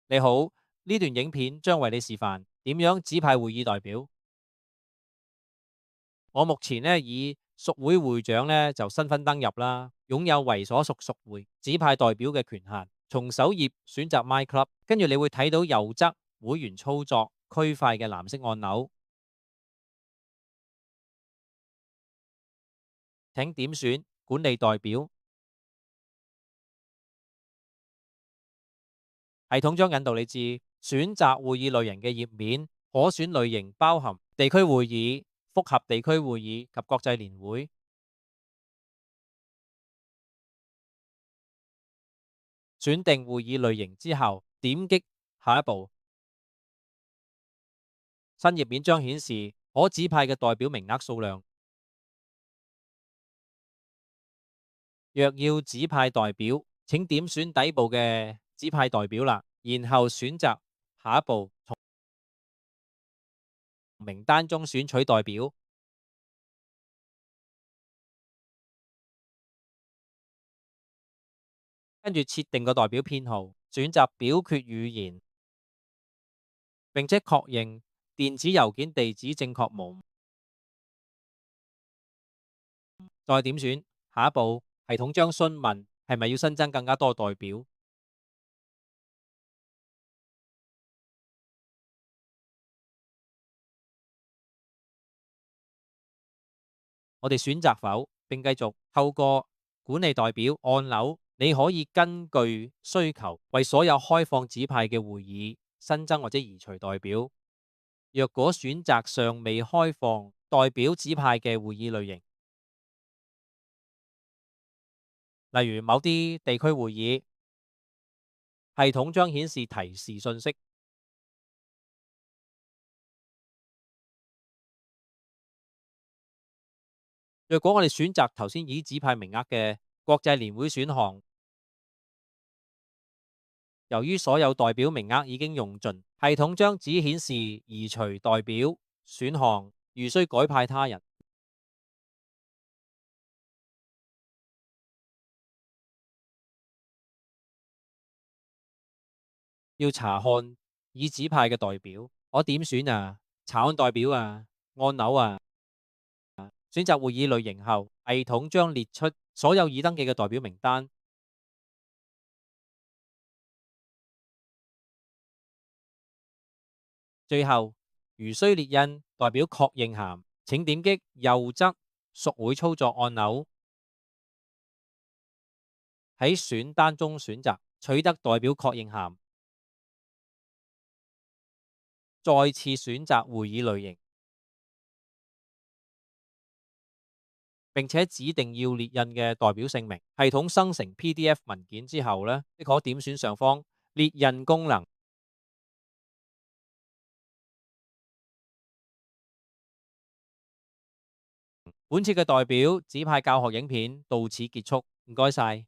你好，呢段影片將為你示範點樣指派會議代表。我目前呢以屬會會長呢就身份登入啦，擁有為所屬屬會指派代表嘅權限。從首頁選擇 My Club，跟住你會睇到右側會員操作區塊嘅藍色按鈕，請點選管理代表。系統將引導你至選擇會議類型嘅頁面，可選類型包含地區會議、複合地區會議及國際年會。選定會議類型之後，點擊下一步，新頁面將顯示可指派嘅代表名額數量。若要指派代表，請點選底部嘅指派代表啦，然後選擇下一步，從名單中選取代表，跟住設定個代表編號，選擇表決語言，並且確認電子郵件地址正確無誤，再點選下一步，系統將詢問係咪要新增更加多代表。我哋選擇否，並繼續透過管理代表按鈕，你可以根據需求為所有開放指派嘅會議新增或者移除代表。若果選擇尚未開放代表指派嘅會議類型，例如某啲地區會議，系統將顯示提示信息。若果我哋選擇頭先已指派名額嘅國際年會選項，由於所有代表名額已經用盡，系統將只顯示移除代表選項，如需改派他人。要查看已指派嘅代表，我點選查看代表按鈕選擇會議類型後，系統將列出所有已登記嘅代表名單。最後，如需列印代表確認函，請點擊右側屬會操作按鈕，喺選單中選擇取得代表確認函，再次選擇會議類型，並且指定要列印嘅代表姓名。系統生成 PDF 文件之後呢，即可點選上方列印功能。本次嘅代表指派教學影片到此結束，唔該晒。